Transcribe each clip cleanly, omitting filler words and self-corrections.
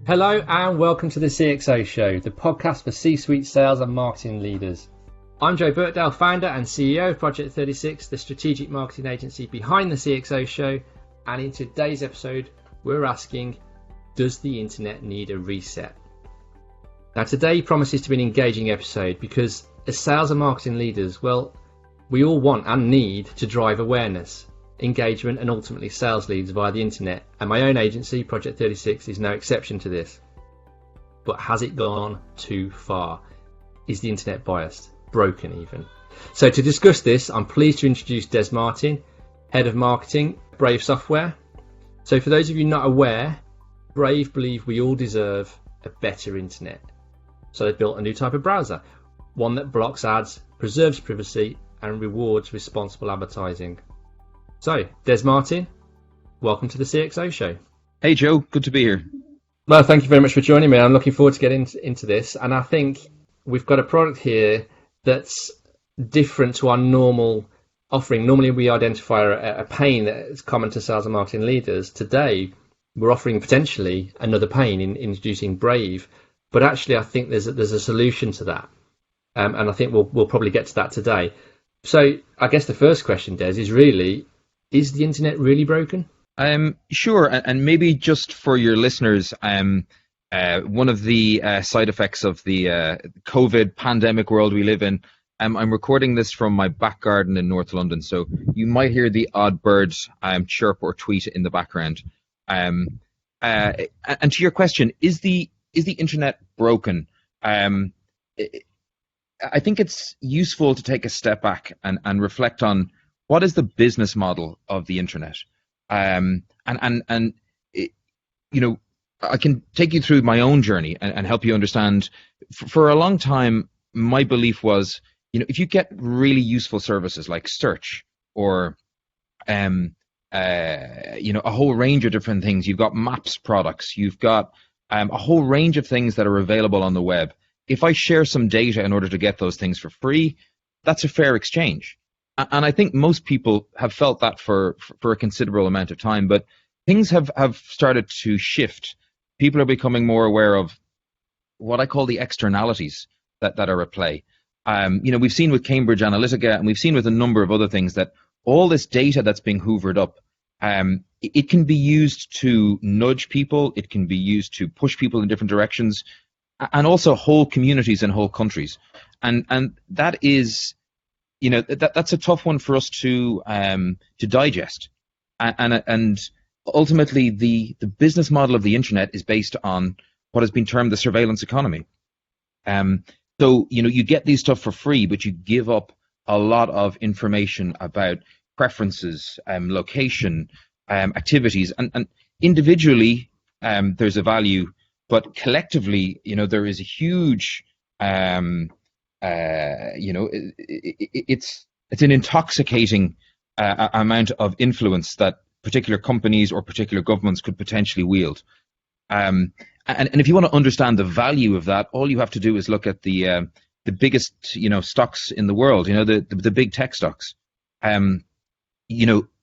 Hello and welcome to the CXO Show, the podcast for C-suite sales and marketing leaders. I'm Joe Birkdale, founder and CEO of Project 36, the strategic marketing agency behind the CXO Show. And in today's episode, we're asking, does the internet need a reset? Now today promises to be an engaging episode because as sales and marketing leaders, well, we all want and need to drive awareness, engagement and ultimately sales leads via the internet, and my own agency Project 36 is no exception to this. But has it gone too far? Is the internet biased, broken even? So to discuss this, I'm pleased to introduce Des Martin, Head of Marketing, Brave Software. So for those of you not aware, Brave believe we all deserve a better internet. So they've built a new type of browser, one that blocks ads, preserves privacy and rewards responsible advertising. So, Des Martin, welcome to the CXO Show. Hey Joe, good to be here. Well, thank you very much for joining me. I'm looking forward to getting into this. And I think we've got a product here that's different to our normal offering. Normally we identify a pain that is common to sales and marketing leaders. Today, we're offering potentially another pain in introducing Brave. But actually, I think there's a solution to that. And I think we'll probably get to that today. So I guess the first question, Des, is really, is the internet really broken? Sure, and maybe just for your listeners, one of the side effects of the COVID pandemic world we live in, I'm recording this from my back garden in North London, so you might hear the odd bird chirp or tweet in the background. And to your question, is the internet broken? I think it's useful to take a step back and reflect on what is the business model of the internet? I can take you through my own journey and help you understand. For a long time, my belief was, if you get really useful services like search or, a whole range of different things, you've got maps products, you've got a whole range of things that are available on the web. If I share some data in order to get those things for free, that's a fair exchange. And I think most people have felt that for a considerable amount of time, but things have started to shift. People are becoming more aware of what I call the externalities that are at play. We've seen with Cambridge Analytica, and we've seen with a number of other things, that all this data that's being hoovered up, it can be used to nudge people, it can be used to push people in different directions, and also whole communities and whole countries. And that is, that's a tough one for us to digest. And ultimately, the business model of the internet is based on what has been termed the surveillance economy. So you get these stuff for free, but you give up a lot of information about preferences, location, activities, and individually there's a value, but collectively, there is a huge it's an intoxicating amount of influence that particular companies or particular governments could potentially wield. And if you want to understand the value of that, all you have to do is look at the biggest stocks in the world. The big tech stocks.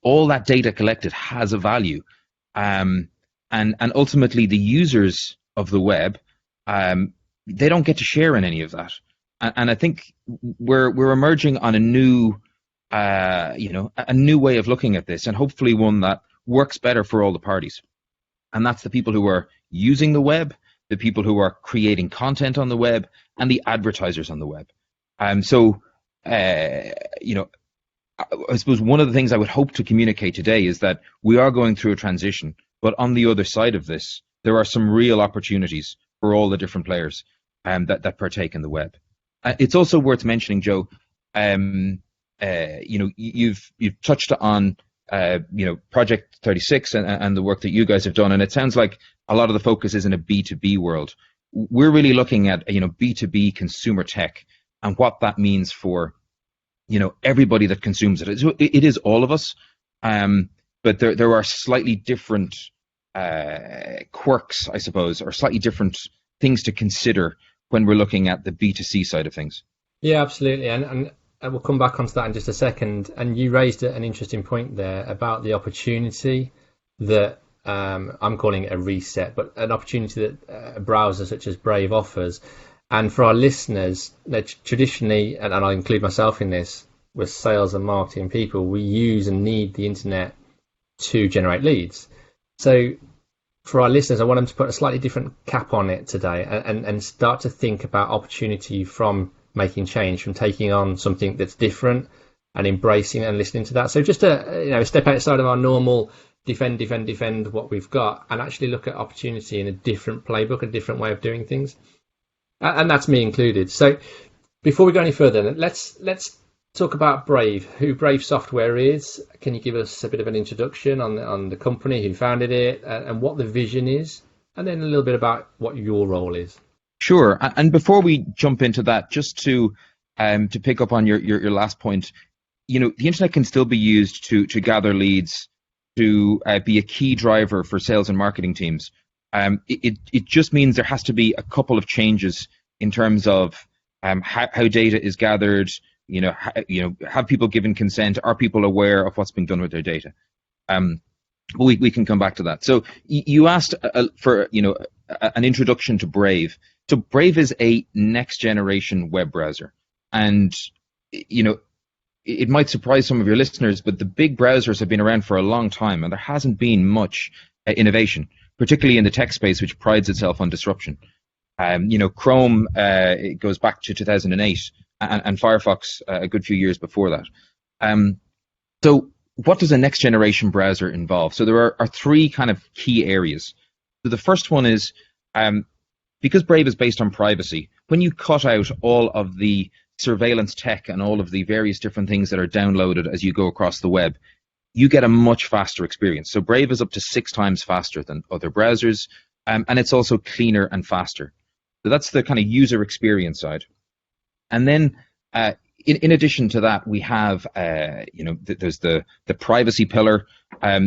All that data collected has a value, and ultimately the users of the web, they don't get to share in any of that. And I think we're emerging on a new way of looking at this, and hopefully one that works better for all the parties. And that's the people who are using the web, the people who are creating content on the web, and the advertisers on the web. I suppose one of the things I would hope to communicate today is that we are going through a transition, but on the other side of this, there are some real opportunities for all the different players that partake in the web. It's also worth mentioning, Joe, you've touched on Project 36 and the work that you guys have done, and it sounds like a lot of the focus is in a B2B world. We're really looking at B2B consumer tech and what that means for everybody that consumes it. It is all of us, but there are slightly different quirks, I suppose, or slightly different things to consider when we're looking at the B2C side of things. Yeah, absolutely. And we'll come back onto that in just a second. And you raised an interesting point there about the opportunity that I'm calling it a reset, but an opportunity that a browser such as Brave offers. And for our listeners, traditionally, and I'll include myself in this, with sales and marketing people, we use and need the internet to generate leads. So for our listeners, I want them to put a slightly different cap on it today and start to think about opportunity from making change, from taking on something that's different and embracing and listening to that. So just a step outside of our normal defend what we've got and actually look at opportunity in a different playbook, a different way of doing things. And that's me included. So before we go any further, let's talk about Brave, who Brave Software is. Can you give us a bit of an introduction on the company, who founded it, and what the vision is, and then a little bit about what your role is? Sure. And before we jump into that, just to pick up on your last point, the internet can still be used to gather leads, to be a key driver for sales and marketing teams. It just means there has to be a couple of changes in terms of how data is gathered. Have people given consent? Are people aware of what's being done with their data? But we can come back to that. So you asked for an introduction to Brave. So Brave is a next generation web browser, and it might surprise some of your listeners, but the big browsers have been around for a long time, and there hasn't been much innovation, particularly in the tech space, which prides itself on disruption. Chrome it goes back to 2008, and Firefox a good few years before that. So what does a next generation browser involve? So there are three kind of key areas. So the first one is, because Brave is based on privacy, when you cut out all of the surveillance tech and all of the various different things that are downloaded as you go across the web, you get a much faster experience. So Brave is up to 6 times faster than other browsers, and it's also cleaner and faster. So that's the kind of user experience side. And then in addition to that, we have, there's the privacy pillar.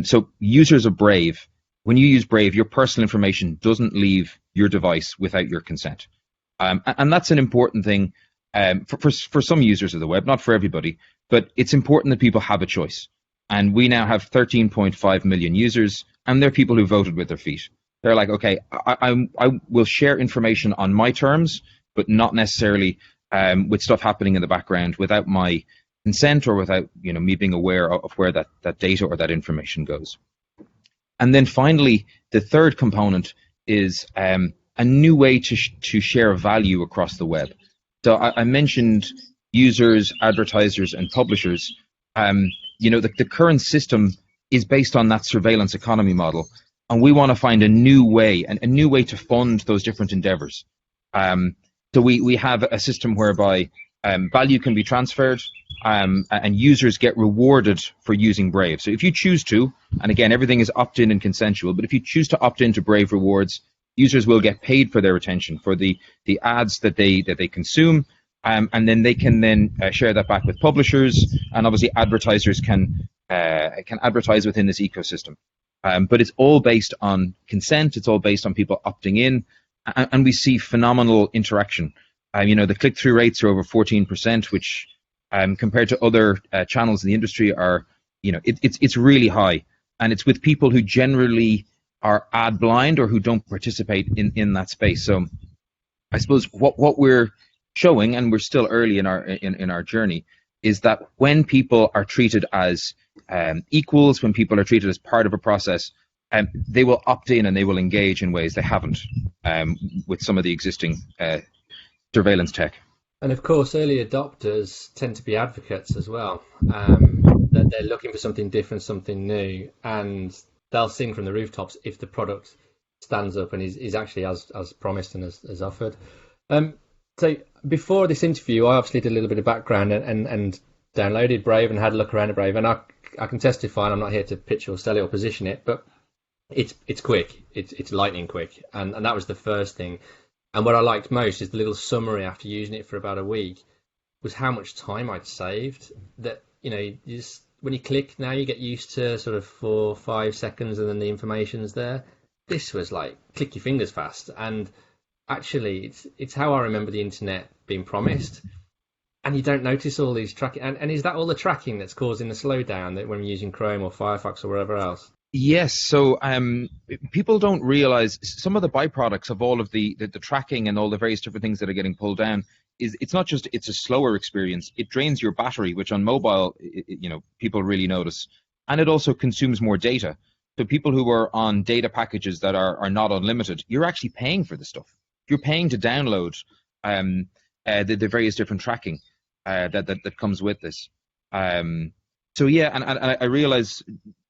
So users of Brave, when you use Brave, your personal information doesn't leave your device without your consent. And that's an important thing for some users of the web, not for everybody, but it's important that people have a choice. And we now have 13.5 million users, and they're people who voted with their feet. They're like, okay, I will share information on my terms, but not necessarily with stuff happening in the background without my consent or without me being aware of where that data or that information goes. And then finally, the third component is a new way to share value across the web. So I mentioned users, advertisers, and publishers. The current system is based on that surveillance economy model, and we want to find a new way to fund those different endeavors. So we have a system whereby value can be transferred, and users get rewarded for using Brave. So if you choose to, and again, everything is opt-in and consensual, but if you choose to opt in to Brave Rewards, users will get paid for their attention, for the ads that they consume, and then they can share that back with publishers, and obviously advertisers can advertise within this ecosystem. But it's all based on consent. It's all based on people opting in, and we see phenomenal interaction. The click-through rates are over 14%, which compared to other channels in the industry are, it's really high, and it's with people who generally are ad blind or who don't participate in that space. So I suppose what we're showing, and we're still early in our journey, is that when people are treated as equals, when people are treated as part of a process, they will opt in and they will engage in ways they haven't with some of the existing surveillance tech. And of course, early adopters tend to be advocates as well. They're looking for something different, something new, and they'll sing from the rooftops if the product stands up and is actually as promised and as offered. So before this interview, I obviously did a little bit of background and downloaded Brave and had a look around at Brave, and I can testify, and I'm not here to pitch or sell it or position it, but it's quick, it's lightning quick, and that was the first thing. And what I liked most is the little summary after using it for about a week was how much time I'd saved. That when you click now, you get used to sort of 4 or 5 seconds and then the information's there. This was like click your fingers fast, and actually it's how I remember the internet being promised. And you don't notice all these tracking, and is that all the tracking that's causing the slowdown that when you're using Chrome or Firefox or wherever else? Yes, so people don't realize some of the byproducts of all of the tracking and all the various different things that are getting pulled down is it's not just it's a slower experience. It drains your battery, which on mobile, people really notice, and it also consumes more data. So people who are on data packages that are not unlimited, you're actually paying for the stuff. You're paying to download the various different tracking that comes with this. Um, so yeah, and I realize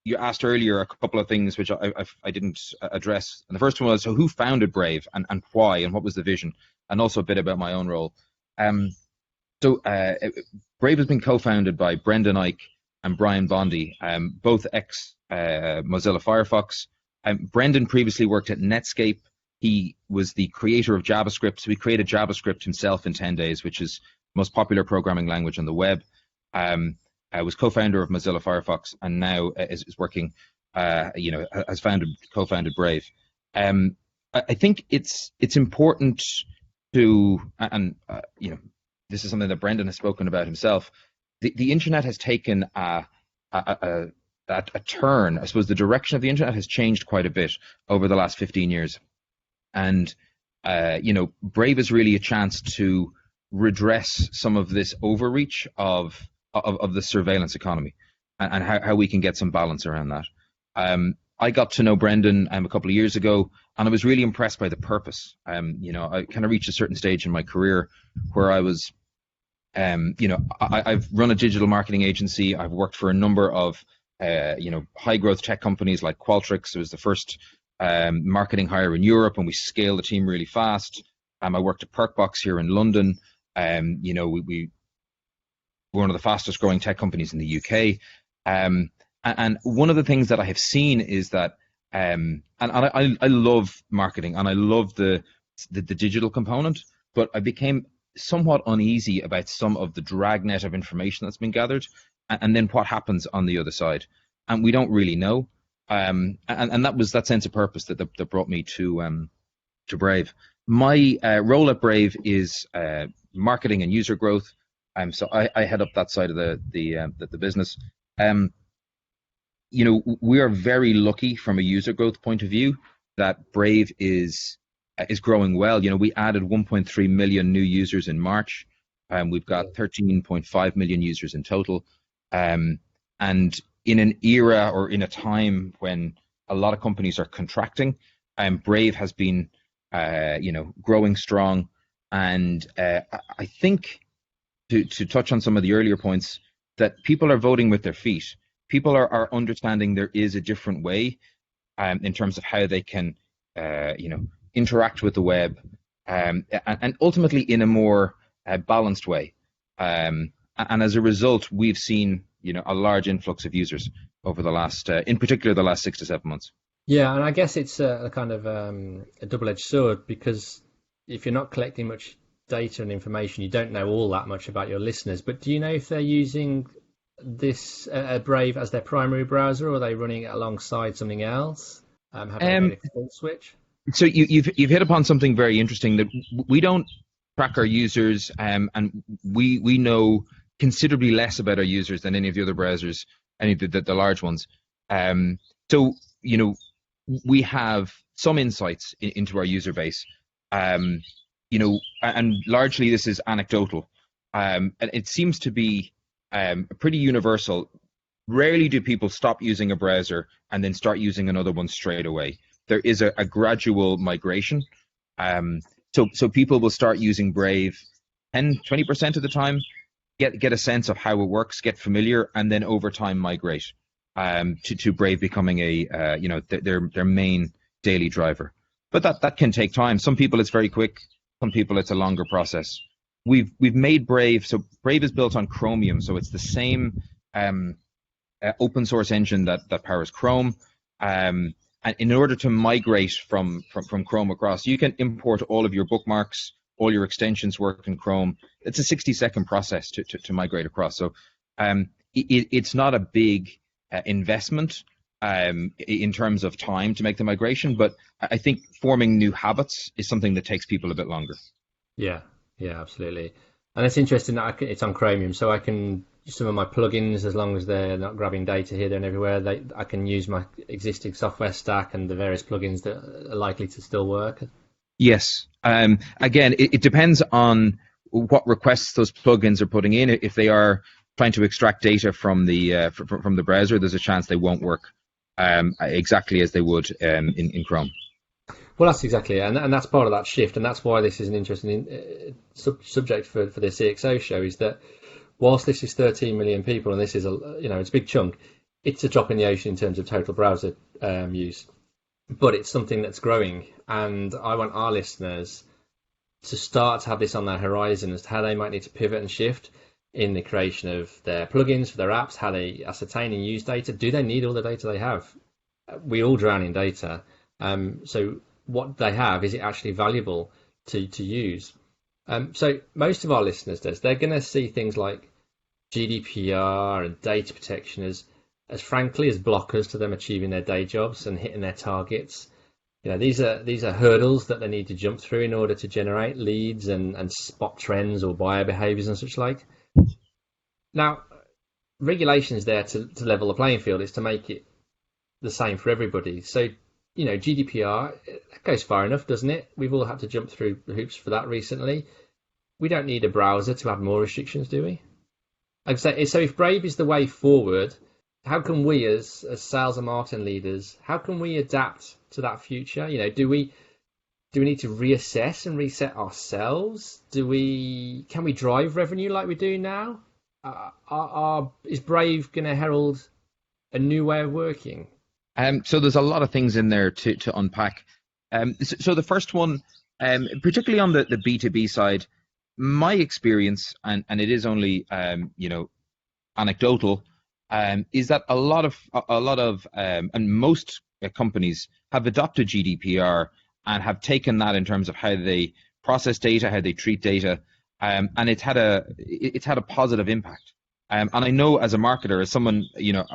you asked earlier a couple of things which I didn't address. And the first one was, so who founded Brave and why and what was the vision? And also a bit about my own role. Um, so Brave has been co-founded by Brendan Eich and Brian Bondi, both ex Mozilla Firefox. Brendan previously worked at Netscape. He was the creator of JavaScript. So he created JavaScript himself in 10 days, which is the most popular programming language on the web. Was co-founder of Mozilla Firefox and now is working, has co-founded Brave. I think it's important to, and this is something that Brendan has spoken about himself. The internet has taken a turn. I suppose the direction of the internet has changed quite a bit over the last 15 years. And, Brave is really a chance to redress some of this overreach of the surveillance economy and how we can get some balance around that. I got to know Brendan a couple of years ago, and I was really impressed by the purpose. I kind of reached a certain stage in my career where I was, I've run a digital marketing agency. I've worked for a number of, high growth tech companies like Qualtrics. It was the first marketing hire in Europe, and we scaled the team really fast. I worked at Perkbox here in London. We we're one of the fastest growing tech companies in the UK. And one of the things that I have seen is that, and I love marketing and I love the digital component, but I became somewhat uneasy about some of the dragnet of information that's been gathered and then what happens on the other side. And we don't really know. And that was that sense of purpose that brought me to Brave. My role at Brave is marketing and user growth. So I head up that side of the business. We are very lucky from a user growth point of view that Brave is growing well. We added 1.3 million new users in March. We've got 13.5 million users in total. And in an era or in a time when a lot of companies are contracting, Brave has been, growing strong. And I think to touch on some of the earlier points, that people are voting with their feet. People are understanding there is a different way in terms of how they can, interact with the web, and ultimately in a more balanced way. And as a result, we've seen, a large influx of users over the last, in particular, the last 6 to 7 months. Yeah, and I guess it's a kind of a double-edged sword, because if you're not collecting much data and information, you don't know all that much about your listeners. But do you know if they're using this Brave as their primary browser, or are they running it alongside something else? Have they made a full switch? So you've hit upon something very interesting, that we don't track our users, and we know considerably less about our users than any of the other browsers, any of the large ones. So we have some insights into our user base. And largely this is anecdotal. And it seems to be pretty universal. Rarely do people stop using a browser and then start using another one straight away. There is a gradual migration. So people will start using Brave 10-20% of the time, get a sense of how it works, get familiar, and then over time migrate to Brave becoming their main daily driver. But that can take time. Some people it's very quick. Some people it's a longer process. We've made Brave, so Brave is built on Chromium, so it's the same open source engine that powers Chrome. And in order to migrate from Chrome across, you can import all of your bookmarks, all your extensions work in Chrome. It's a 60-second process to migrate across. So it's not a big investment in terms of time to make the migration, but I think forming new habits is something that takes people a bit longer. Yeah, absolutely. And it's interesting that it's on Chromium, so I can some of my plugins, as long as they're not grabbing data here, there, and everywhere, I can use my existing software stack and the various plugins that are likely to still work. Yes. Again, it depends on what requests those plugins are putting in. If they are trying to extract data from the browser, there's a chance they won't work exactly as they would in Chrome. Well, that's exactly it, and that's part of that shift, and that's why this is an interesting subject for the CXO show. Is that whilst this is 13 million people, and this is it's a big chunk, it's a drop in the ocean in terms of total browser use, but it's something that's growing, and I want our listeners to start to have this on their horizon as to how they might need to pivot and shift in the creation of their plugins for their apps, how they ascertain and use data. Do they need all the data they have? We all drown in data. So what they have, is it actually valuable to use? So most of our listeners, they're going to see things like GDPR and data protection as frankly as blockers to them achieving their day jobs and hitting their targets. These are hurdles that they need to jump through in order to generate leads and spot trends or buyer behaviors and such like. Now, regulation is there to level the playing field. It's to make it the same for everybody. So, GDPR goes far enough, doesn't it? We've all had to jump through hoops for that recently. We don't need a browser to add more restrictions, do we? I'd say, so if Brave is the way forward, how can we as sales and marketing leaders, how can we adapt to that future? Do we need to reassess and reset ourselves? Can we drive revenue like we do now? Is Brave going to herald a new way of working? So there's a lot of things in there to unpack. So the first one, particularly on the B2B side, my experience, and it is only anecdotal, is that a lot of and most companies have adopted GDPR and have taken that in terms of how they process data, how they treat data, and it's had a positive impact. And I know as a marketer, as someone,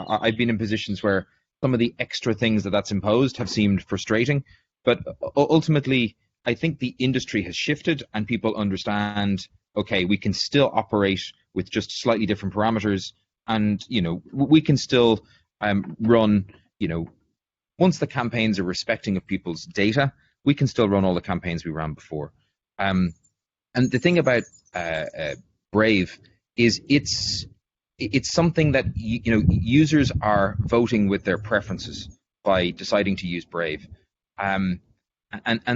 I've been in positions where some of the extra things that's imposed have seemed frustrating, but ultimately, I think the industry has shifted and people understand, okay, we can still operate with just slightly different parameters, and we can still run, once the campaigns are respecting of people's data, we can still run all the campaigns we ran before. And the thing about Brave is it's something that users are voting with their preferences by deciding to use Brave, and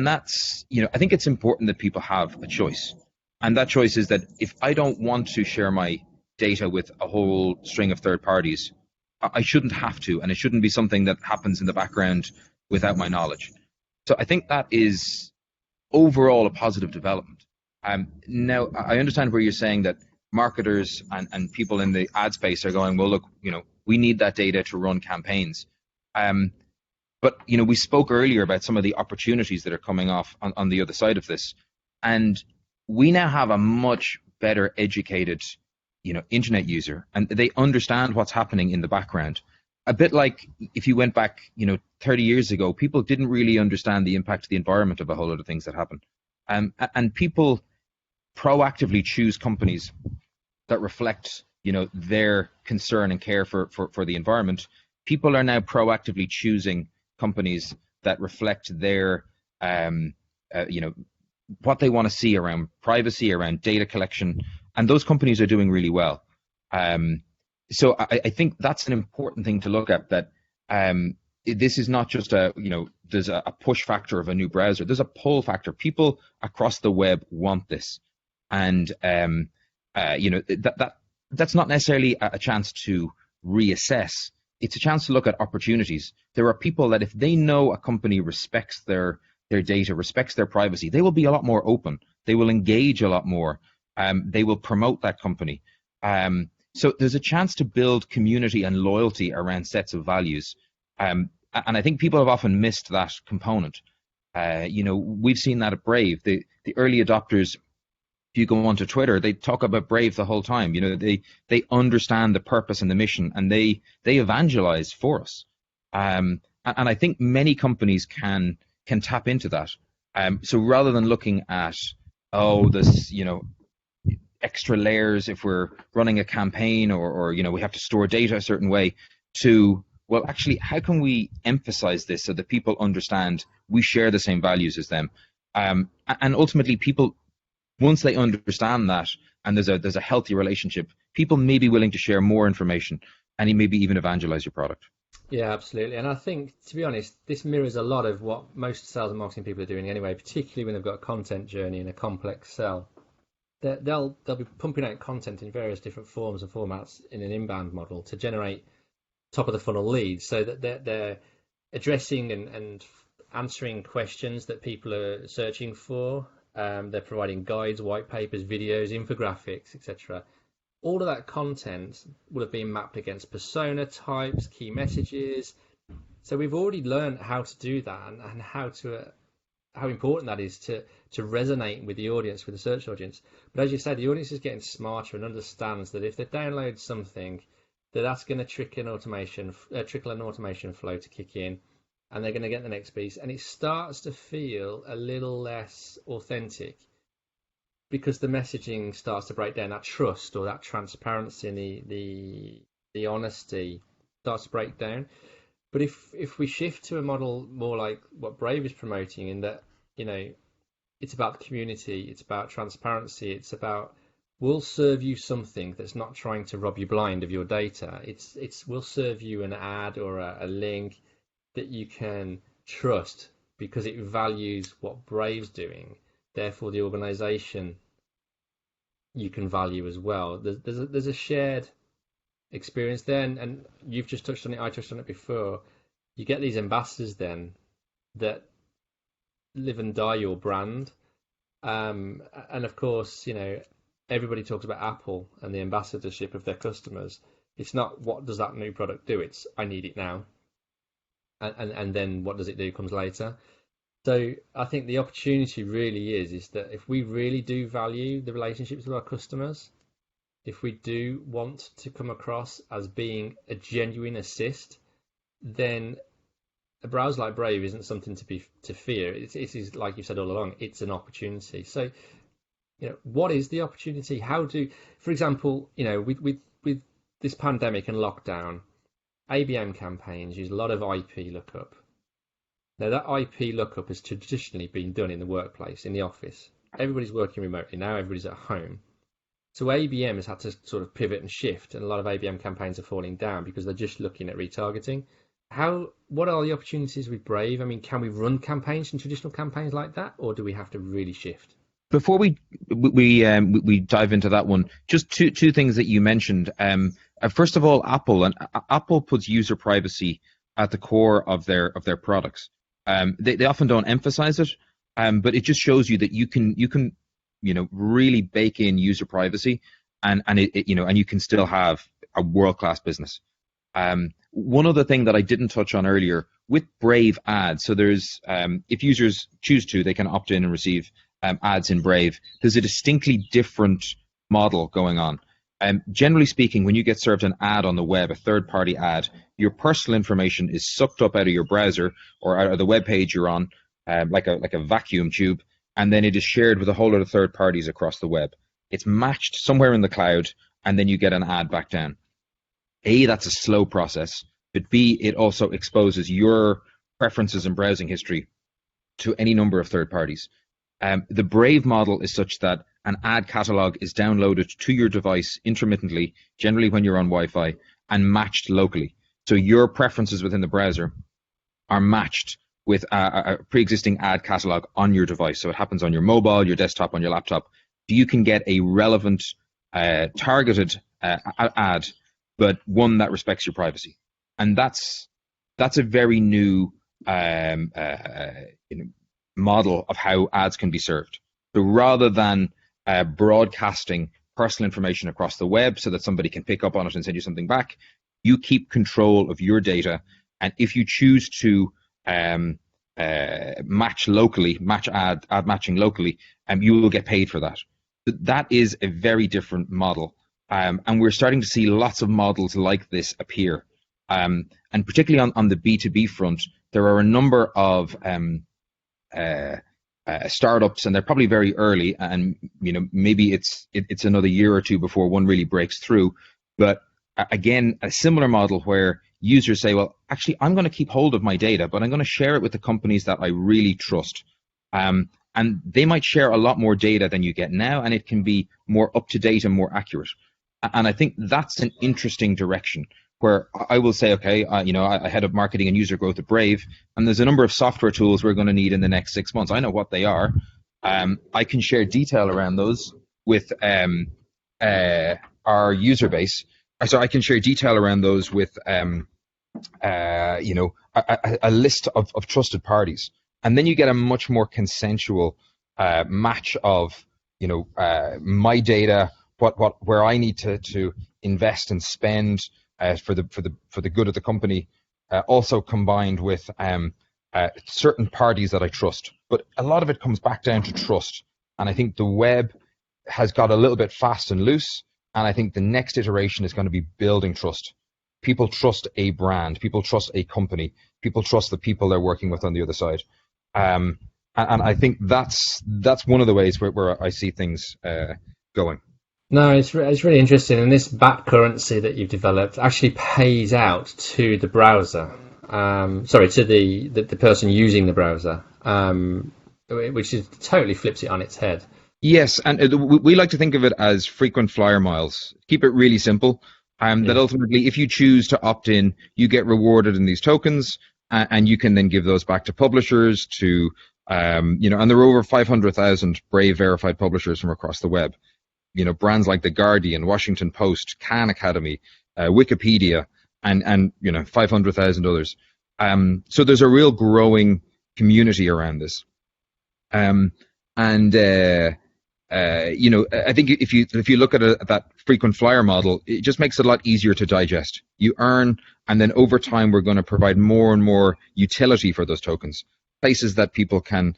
that's I think it's important that people have a choice, and that choice is that if I don't want to share my data with a whole string of third parties, I shouldn't have to, and it shouldn't be something that happens in the background without my knowledge. So I think that is overall a positive development. Now I understand where you're saying that marketers and people in the ad space are going, well, look, we need that data to run campaigns. But we spoke earlier about some of the opportunities that are coming off on the other side of this, and we now have a much better educated internet user, and they understand what's happening in the background. A bit like if you went back 30 years ago, people didn't really understand the impact of the environment of a whole lot of things that happen, and people proactively choose companies that reflect their concern and care for the environment. People are now proactively choosing companies that reflect their what they want to see around privacy, around data collection, and those companies are doing really well. So I think that's an important thing to look at, that this is not just there's a push factor of a new browser. There's a pull factor. People across the web want this, and that's not necessarily a chance to reassess. It's a chance to look at opportunities. There are people that if they know a company respects their data, respects their privacy, they will be a lot more open. They will engage a lot more. They will promote that company. So there's a chance to build community and loyalty around sets of values. And I think people have often missed that component. We've seen that at Brave. The early adopters, if you go onto Twitter, they talk about Brave the whole time. They understand the purpose and the mission, and they evangelize for us. And I think many companies can tap into that. So rather than looking at, this, extra layers if we're running a campaign, or we have to store data a certain way, to, well, actually, how can we emphasize this so that people understand we share the same values as them? And ultimately, people, once they understand that, and there's a healthy relationship, people may be willing to share more information and maybe even evangelize your product. Yeah, absolutely. And I think, to be honest, this mirrors a lot of what most sales and marketing people are doing anyway, particularly when they've got a content journey and a complex sell. They'll be pumping out content in various different forms and formats in an inbound model to generate top of the funnel leads, so that they're addressing and answering questions that people are searching for. They're providing guides, white papers, videos, infographics, etc. All of that content will have been mapped against persona types, key messages. So we've already learned how to do that, and how important that is to resonate with the audience, with the search audience. But as you said, the audience is getting smarter and understands that if they download something, that's going to trickle an automation flow to kick in, and they're going to get the next piece, and it starts to feel a little less authentic, because the messaging starts to break down. That trust or that transparency and the honesty starts to break down. But if we shift to a model more like what Brave is promoting, in that, it's about the community, it's about transparency, it's about, we'll serve you something that's not trying to rob you blind of your data. We'll serve you an ad or a link that you can trust because it values what Brave's doing. Therefore, the organization you can value as well. There's a shared experience there, and you've just touched on it. I touched on it before. You get these ambassadors then that live and die your brand, and of course, everybody talks about Apple and the ambassadorship of their customers. It's not what does that new product do, it's I need it now, and then what does it do comes later. So I think the opportunity really is that if we really do value the relationships with our customers, if we do want to come across as being a genuine assist, then a browser like Brave isn't something to fear. It is, like you said all along, it's an opportunity. So, what is the opportunity? For example, with this pandemic and lockdown, ABM campaigns use a lot of IP lookup. Now, that IP lookup has traditionally been done in the workplace, in the office. Everybody's working remotely now. Everybody's at home. So ABM has had to sort of pivot and shift, and a lot of ABM campaigns are falling down because they're just looking at retargeting. What are the opportunities with Brave? I mean, can we run campaigns and traditional campaigns like that, or do we have to really shift? Before we dive into that one, just two things that you mentioned. First of all, Apple puts user privacy at the core of their products. They often don't emphasize it, but it just shows you that you can really bake in user privacy, and you can still have a world-class business. One other thing that I didn't touch on earlier with Brave ads, so there's if users choose to, they can opt in and receive ads in Brave. There's a distinctly different model going on. Generally speaking, when you get served an ad on the web, a third-party ad, your personal information is sucked up out of your browser or out of the web page you're on, like a vacuum tube, and then it is shared with a whole lot of third parties across the web. It's matched somewhere in the cloud, and then you get an ad back down. A, that's a slow process, but B, it also exposes your preferences and browsing history to any number of third parties. The Brave model is such that an ad catalog is downloaded to your device intermittently, generally when you're on Wi-Fi, and matched locally. So your preferences within the browser are matched with a pre-existing ad catalog on your device. So it happens on your mobile, your desktop, on your laptop. You can get a relevant, targeted ad, but one that respects your privacy. And that's a very new model of how ads can be served. So rather than broadcasting personal information across the web so that somebody can pick up on it and send you something back, you keep control of your data. And if you choose to match ad matching locally, you will get paid for that. That is a very different model. And we're starting to see lots of models like this appear. And particularly on the B2B front, there are a number of startups, and they're probably very early, and maybe it's another year or two before one really breaks through. But again, a similar model where users say, well, actually, I'm going to keep hold of my data, but I'm going to share it with the companies that I really trust. And they might share a lot more data than you get now, and it can be more up to date and more accurate. And I think that's an interesting direction where I will say, okay, I head up marketing and user growth at Brave, and there's a number of software tools we're going to need in the next 6 months. I know what they are. I can share detail around those with our user base. So I can share detail around those with a list of trusted parties, and then you get a much more consensual match of my data, where I need to invest and spend for the good of the company, also combined with certain parties that I trust. But a lot of it comes back down to trust, and I think the web has got a little bit fast and loose, and I think the next iteration is going to be building trust. People trust a brand, people trust a company, people trust the people they're working with on the other side, and I think that's one of the ways where I see things going. No, it's really interesting, and this back currency that you've developed actually pays out to the browser. To the person using the browser, which is totally flips it on its head. Yes, and we like to think of it as frequent flyer miles. Keep it really simple. That ultimately, if you choose to opt in, you get rewarded in these tokens, and you can then give those back to publishers. And there are over 500,000 Brave verified publishers from across the web. Brands like The Guardian, Washington Post, Khan Academy, Wikipedia, and 500,000 others. So there's a real growing community around this. I think if you look at that frequent flyer model, it just makes it a lot easier to digest. You earn, and then over time, we're going to provide more and more utility for those tokens, places that people can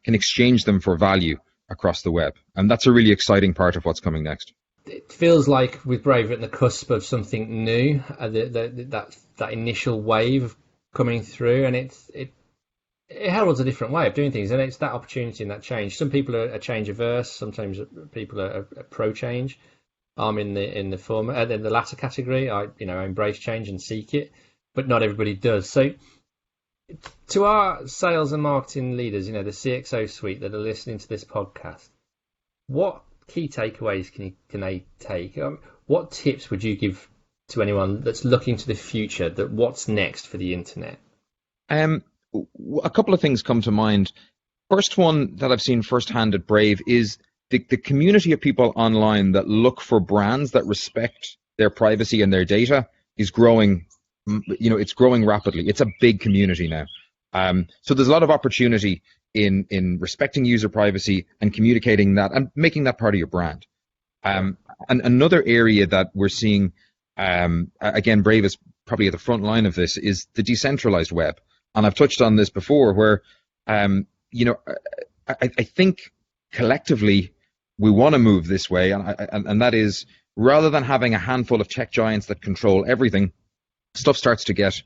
exchange them for value across the web, and that's a really exciting part of what's coming next. It feels like with Brave at the cusp of something new, that initial wave coming through, and it heralds a different way of doing things, and it's that opportunity and that change. Some people are change averse, sometimes people are pro change. I'm in the former, in the latter category. I embrace change and seek it, but not everybody does. So to our sales and marketing leaders, the CXO suite that are listening to this podcast, what key takeaways can they take? What tips would you give to anyone that's looking to the future, that what's next for the internet? A couple of things come to mind. First one that I've seen firsthand at Brave is the community of people online that look for brands that respect their privacy and their data is growing. It's growing rapidly. It's a big community now. So there's a lot of opportunity in respecting user privacy and communicating that and making that part of your brand. And another area that we're seeing, again, Brave is probably at the front line of this, is the decentralized web. And I've touched on this before, where, I think collectively we want to move this way, and that is, rather than having a handful of tech giants that control everything, stuff starts to get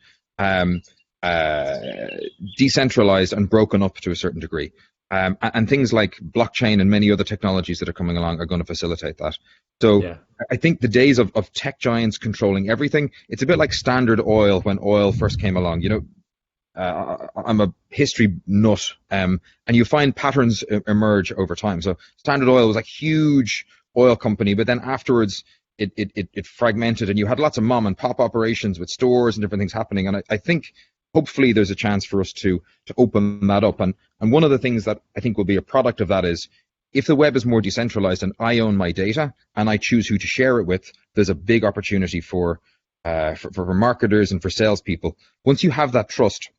decentralized and broken up to a certain degree. And things like blockchain and many other technologies that are coming along are going to facilitate that. So I think the days of tech giants controlling everything, it's a bit like Standard Oil when oil first came along. I'm a history nut, and you find patterns emerge over time. So Standard Oil was a huge oil company, but then afterwards it fragmented, and you had lots of mom and pop operations with stores and different things happening. And I think hopefully there's a chance for us to open that up. And one of the things that I think will be a product of that is, if the web is more decentralized and I own my data and I choose who to share it with, there's a big opportunity for marketers and for salespeople. Once you have that trust,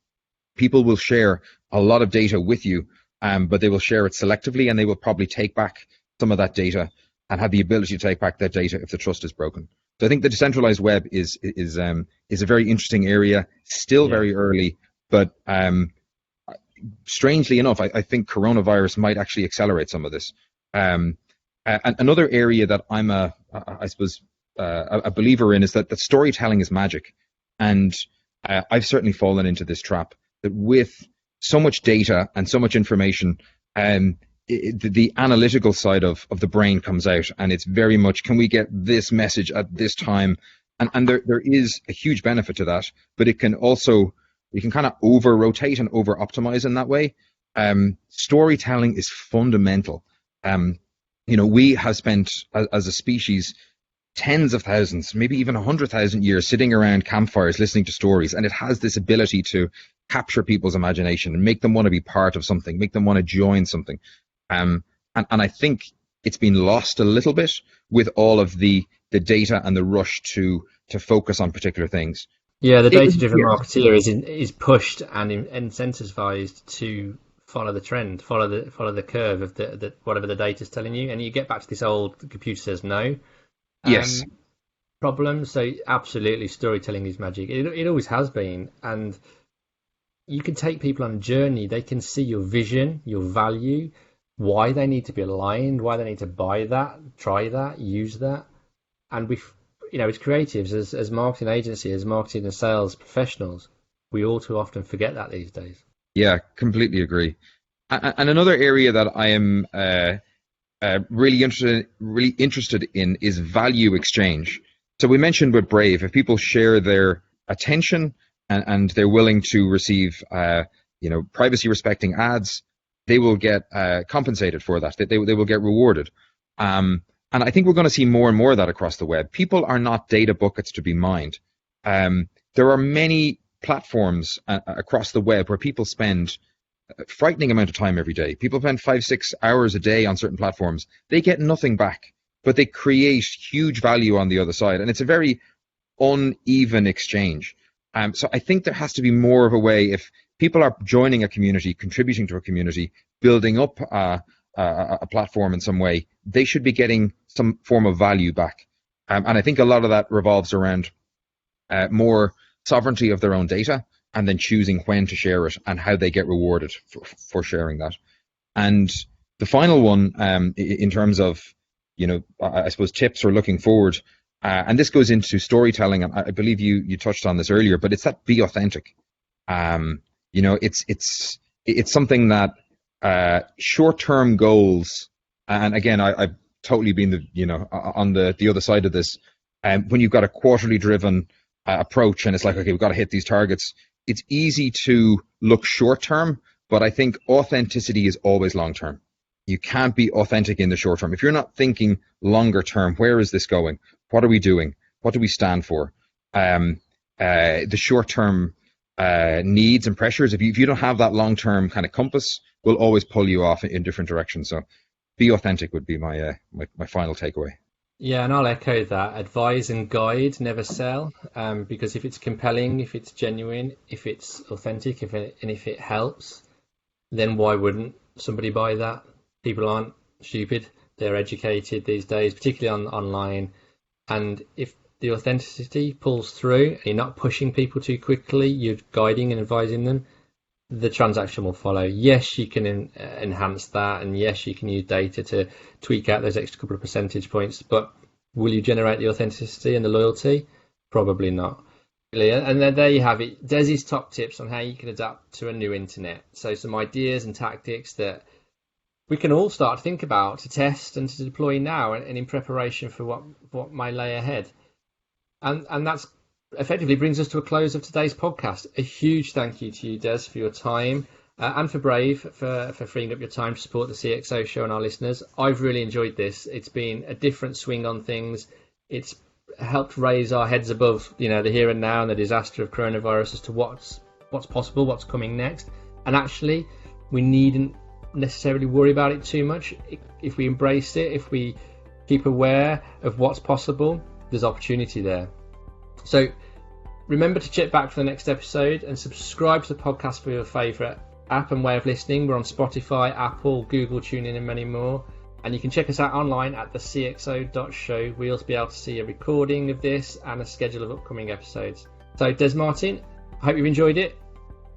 people will share a lot of data with you, but they will share it selectively, and they will probably take back some of that data and have the ability to take back that data if the trust is broken. So I think the decentralized web is a very interesting area, still very early, but strangely enough, I think coronavirus might actually accelerate some of this. And another area that I'm a believer in is that storytelling is magic, and I've certainly fallen into this trap. That with so much data and so much information, the analytical side of the brain comes out, and it's very much, can we get this message at this time? And there is a huge benefit to that, but it can also, you can kind of over rotate and over optimize in that way. Storytelling is fundamental. We have spent as a species tens of thousands, maybe even 100,000 years sitting around campfires listening to stories, and it has this ability to capture people's imagination and make them want to be part of something, make them want to join something. And I think it's been lost a little bit with all of the data and the rush to focus on particular things. Yeah, the data-driven marketeer is pushed and incentivized to follow the trend, follow the curve of the whatever the data's telling you, and you get back to this old computer says no. Yes. Problem. So absolutely, storytelling is magic. It always has been, and you can take people on a journey. They can see your vision, your value, why they need to be aligned, why they need to buy that, try that, use that. And as creatives, as marketing agency, as marketing and sales professionals, we all too often forget that these days. Yeah, completely agree. And another area that I am really interested in is value exchange. So we mentioned with Brave, if people share their attention and they're willing to receive privacy respecting ads, they will get compensated for that. They will get rewarded. And I think we're going to see more and more of that across the web. People are not data buckets to be mined. There are many platforms across the web where people spend a frightening amount of time every day. People spend 5-6 hours a day on certain platforms. They get nothing back, but they create huge value on the other side. And it's a very uneven exchange. So I think there has to be more of a way, if people are joining a community, contributing to a community, building up a platform in some way, they should be getting some form of value back. And I think a lot of that revolves around more sovereignty of their own data, and then choosing when to share it and how they get rewarded for sharing that. And the final one, in terms of, I suppose tips or looking forward, and this goes into storytelling, and I believe you touched on this earlier, but it's that be authentic. It's something that short-term goals, and again, I've totally been on the other side of this. When you've got a quarterly driven approach, and it's like, okay, we've got to hit these targets, it's easy to look short-term, but I think authenticity is always long-term. You can't be authentic in the short term. If you're not thinking longer term, where is this going? What are we doing? What do we stand for? The short-term needs and pressures, if you don't have that long-term kind of compass, will always pull you off in different directions. So be authentic would be my final takeaway. Yeah, and I'll echo that. Advise and guide, never sell. Because if it's compelling, if it's genuine, if it's authentic, if it helps, then why wouldn't somebody buy that? People aren't stupid. They're educated these days, particularly online. And if the authenticity pulls through and you're not pushing people too quickly, you're guiding and advising them, the transaction will follow. Yes, you can enhance that, and yes, you can use data to tweak out those extra couple of percentage points, but will you generate the authenticity and the loyalty? Probably not. And then there you have it, Desi's top tips on how you can adapt to a new internet. So some ideas and tactics that we can all start to think about, to test and to deploy now, and in preparation for what may lay ahead. And that's effectively brings us to a close of today's podcast. A huge thank you to you, Des, for your time, and for Brave for freeing up your time to support the CXO show and our listeners. I've really enjoyed this. It's been a different swing on things. It's helped raise our heads above, the here and now and the disaster of coronavirus as to what's possible, what's coming next. And actually, we needn't necessarily worry about it too much. If we embrace it, if we keep aware of what's possible, there's opportunity there. So remember to check back for the next episode and subscribe to the podcast for your favourite app and way of listening. We're on Spotify, Apple, Google, TuneIn and many more. And you can check us out online at thecxo.show. We'll also be able to see a recording of this and a schedule of upcoming episodes. So Des Martin, I hope you've enjoyed it.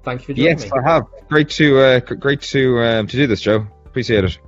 Thank you for joining me. Yes, I have. Great to do this, Joe. Appreciate it.